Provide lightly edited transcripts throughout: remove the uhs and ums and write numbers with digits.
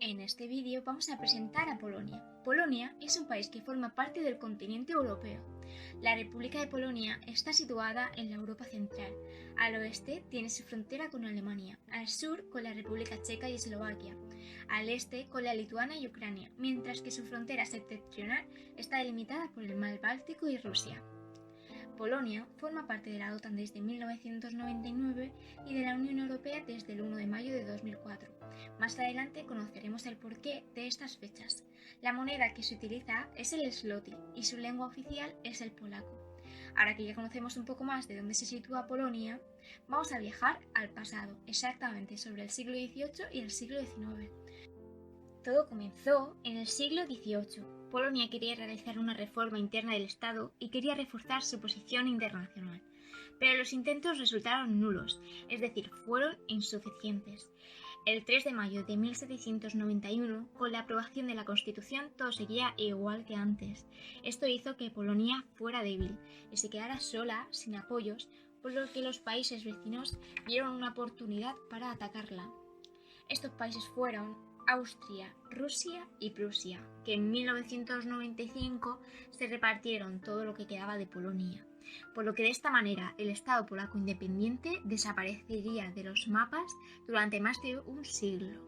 En este vídeo vamos a presentar a Polonia. Polonia es un país que forma parte del continente europeo. La República de Polonia está situada en la Europa central. Al oeste tiene su frontera con Alemania, al sur con la República Checa y Eslovaquia, al este con la Lituania y Ucrania, mientras que su frontera septentrional está delimitada por el mar Báltico y Rusia. Polonia forma parte de la OTAN desde 1999 y de la Unión Europea desde el 1 de mayo de 2004. Más adelante conoceremos el porqué de estas fechas. La moneda que se utiliza es el zloty y su lengua oficial es el polaco. Ahora que ya conocemos un poco más de dónde se sitúa Polonia, vamos a viajar al pasado, exactamente sobre el siglo XVIII y el siglo XIX. Todo comenzó en el siglo XVIII. Polonia quería realizar una reforma interna del Estado y quería reforzar su posición internacional, pero los intentos resultaron nulos, es decir, fueron insuficientes. El 3 de mayo de 1791, con la aprobación de la Constitución, todo seguía igual que antes. Esto hizo que Polonia fuera débil y se quedara sola, sin apoyos, por lo que los países vecinos vieron una oportunidad para atacarla. Estos países fueron Austria, Rusia y Prusia, que en 1995 se repartieron todo lo que quedaba de Polonia, por lo que de esta manera el Estado polaco independiente desaparecería de los mapas durante más de un siglo.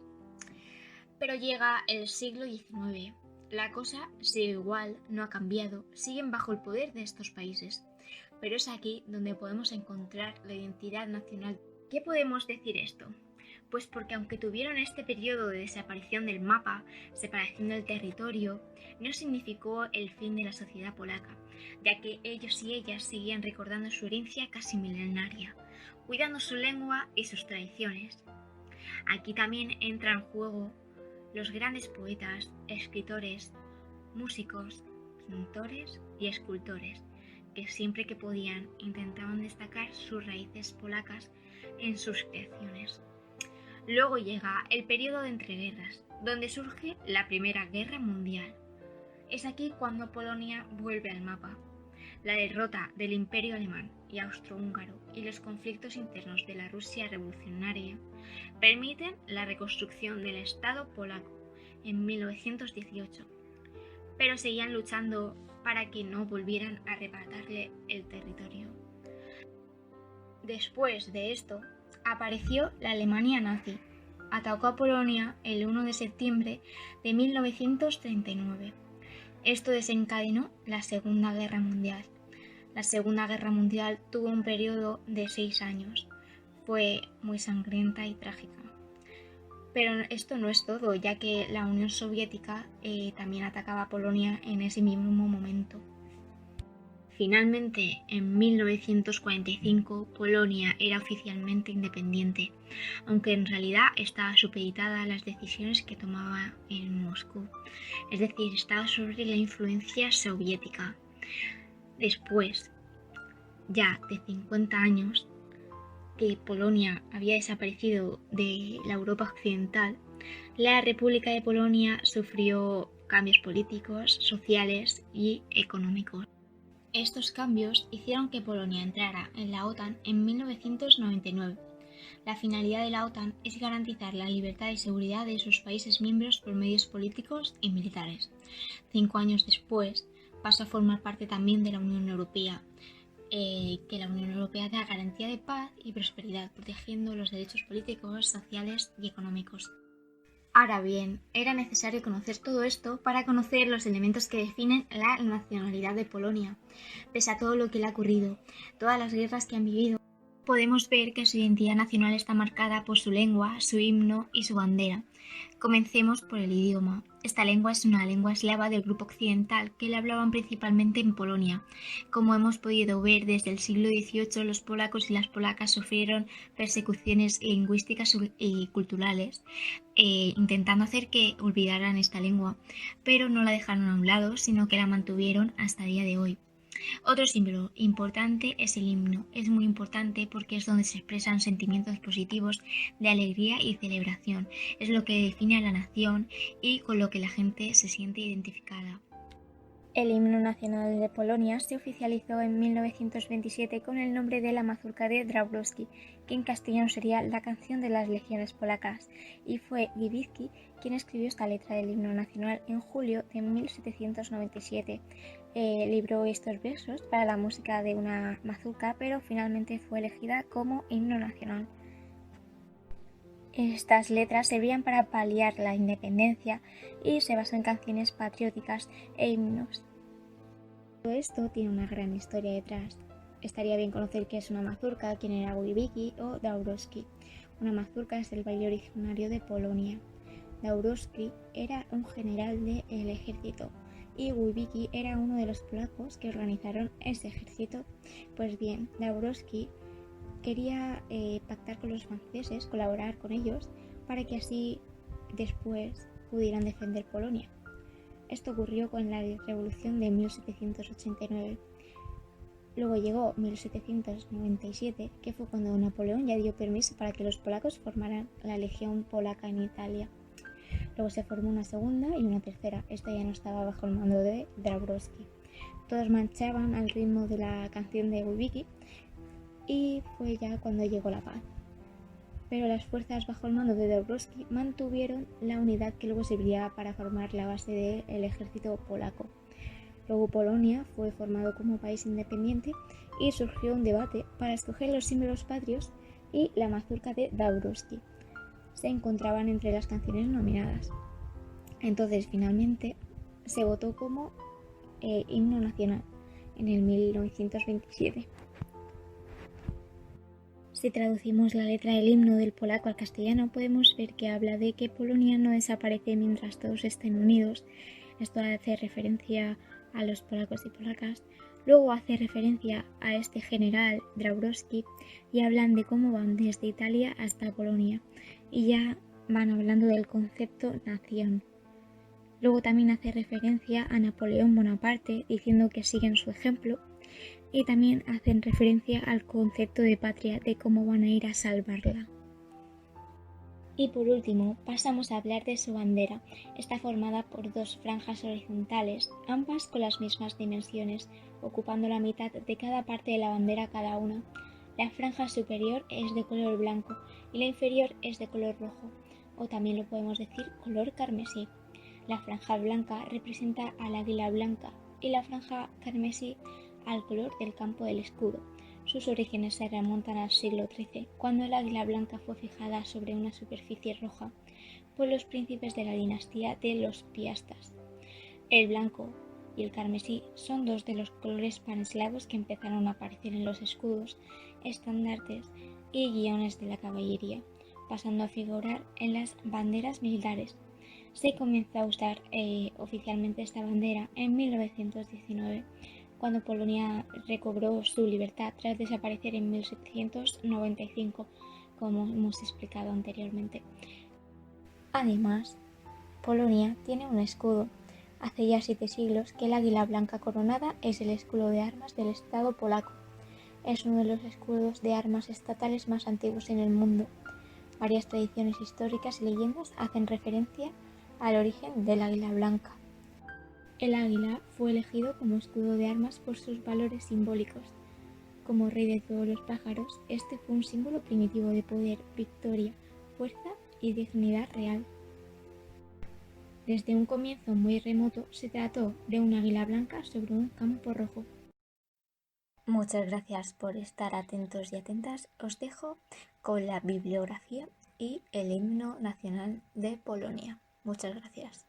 Pero llega el siglo XIX. La cosa sigue igual, no ha cambiado, siguen bajo el poder de estos países. Pero es aquí donde podemos encontrar la identidad nacional. ¿Qué podemos decir esto? Pues porque aunque tuvieron este periodo de desaparición del mapa, separación del territorio, no significó el fin de la sociedad polaca, ya que ellos y ellas seguían recordando su herencia casi milenaria, cuidando su lengua y sus tradiciones. Aquí también entran en juego los grandes poetas, escritores, músicos, pintores y escultores, que siempre que podían intentaban destacar sus raíces polacas en sus creaciones. Luego llega el periodo de entreguerras, donde surge la Primera Guerra Mundial. Es aquí cuando Polonia vuelve al mapa. La derrota del Imperio Alemán y Austrohúngaro y los conflictos internos de la Rusia revolucionaria permiten la reconstrucción del Estado polaco en 1918, pero seguían luchando para que no volvieran a arrebatarle el territorio. Después de esto, apareció la Alemania nazi. Atacó a Polonia el 1 de septiembre de 1939. Esto desencadenó la Segunda Guerra Mundial. La Segunda Guerra Mundial tuvo un periodo de 6 años. Fue muy sangrienta y trágica. Pero esto no es todo, ya que la Unión Soviética también atacaba a Polonia en ese mismo momento. Finalmente, en 1945, Polonia era oficialmente independiente, aunque en realidad estaba supeditada a las decisiones que tomaba en Moscú, es decir, estaba sobre la influencia soviética. Después, ya de 50 años, que Polonia había desaparecido de la Europa occidental, la República de Polonia sufrió cambios políticos, sociales y económicos. Estos cambios hicieron que Polonia entrara en la OTAN en 1999. La finalidad de la OTAN es garantizar la libertad y seguridad de sus países miembros por medios políticos y militares. 5 años después, pasó a formar parte también de la Unión Europea, que la Unión Europea da garantía de paz y prosperidad, protegiendo los derechos políticos, sociales y económicos. Ahora bien, era necesario conocer todo esto para conocer los elementos que definen la nacionalidad de Polonia. Pese a todo lo que le ha ocurrido, todas las guerras que han vivido, podemos ver que su identidad nacional está marcada por su lengua, su himno y su bandera. Comencemos por el idioma. Esta lengua es una lengua eslava del grupo occidental que la hablaban principalmente en Polonia. Como hemos podido ver, desde el siglo XVIII los polacos y las polacas sufrieron persecuciones lingüísticas y culturales, intentando hacer que olvidaran esta lengua, pero no la dejaron a un lado, sino que la mantuvieron hasta el día de hoy. Otro símbolo importante es el himno. Es muy importante porque es donde se expresan sentimientos positivos de alegría y celebración. Es lo que define a la nación y con lo que la gente se siente identificada. El himno nacional de Polonia se oficializó en 1927 con el nombre de la mazurka de Dąbrowski, que en castellano sería la canción de las legiones polacas, y fue Wybicki quien escribió esta letra del himno nacional en julio de 1797. Libró estos versos para la música de una mazurka, pero finalmente fue elegida como himno nacional. Estas letras servían para paliar la independencia y se basó en canciones patrióticas e himnos. Todo esto tiene una gran historia detrás. Estaría bien conocer qué es una mazurka, quién era Wybicki o Dąbrowski. Una mazurka es el baile originario de Polonia. Dąbrowski era un general del ejército y Wybicki era uno de los polacos que organizaron ese ejército. Pues bien, Dąbrowski quería pactar con los franceses, colaborar con ellos, para que así después pudieran defender Polonia. Esto ocurrió con la Revolución de 1789. Luego llegó 1797, que fue cuando Napoleón ya dio permiso para que los polacos formaran la Legión Polaca en Italia. Luego se formó una segunda y una tercera. Esta ya no estaba bajo el mando de Dąbrowski. Todos marchaban al ritmo de la canción de Wybicki, y fue ya cuando llegó la paz. Pero las fuerzas bajo el mando de Dąbrowski mantuvieron la unidad que luego serviría para formar la base del ejército polaco. Luego Polonia fue formado como país independiente y surgió un debate para escoger los símbolos patrios, y la mazurka de Dąbrowski se encontraban entre las canciones nominadas. Entonces finalmente se votó como himno nacional en el 1927. Si traducimos la letra del himno del polaco al castellano, podemos ver que habla de que Polonia no desaparece mientras todos estén unidos. Esto hace referencia a los polacos y polacas. Luego hace referencia a este general Dąbrowski y hablan de cómo van desde Italia hasta Polonia, y ya van hablando del concepto nación. Luego también hace referencia a Napoleón Bonaparte, diciendo que siguen su ejemplo. Y también hacen referencia al concepto de patria, de cómo van a ir a salvarla. Y por último, pasamos a hablar de su bandera. Está formada por dos franjas horizontales, ambas con las mismas dimensiones, ocupando la mitad de cada parte de la bandera cada una. La franja superior es de color blanco y la inferior es de color rojo, o también lo podemos decir color carmesí. La franja blanca representa al águila blanca y la franja carmesí al color del campo del escudo. Sus orígenes se remontan al siglo XIII, cuando el águila blanca fue fijada sobre una superficie roja por los príncipes de la dinastía de los Piastas. El blanco y el carmesí son dos de los colores paneslavos que empezaron a aparecer en los escudos, estandartes y guiones de la caballería, pasando a figurar en las banderas militares. Se comenzó a usar oficialmente esta bandera en 1919, cuando Polonia recobró su libertad tras desaparecer en 1795, como hemos explicado anteriormente. Además, Polonia tiene un escudo. Hace ya 7 siglos que el águila blanca coronada es el escudo de armas del Estado polaco. Es uno de los escudos de armas estatales más antiguos en el mundo. Varias tradiciones históricas y leyendas hacen referencia al origen del águila blanca. El águila fue elegido como escudo de armas por sus valores simbólicos. Como rey de todos los pájaros, este fue un símbolo primitivo de poder, victoria, fuerza y dignidad real. Desde un comienzo muy remoto se trató de un águila blanca sobre un campo rojo. Muchas gracias por estar atentos y atentas. Os dejo con la bibliografía y el himno nacional de Polonia. Muchas gracias.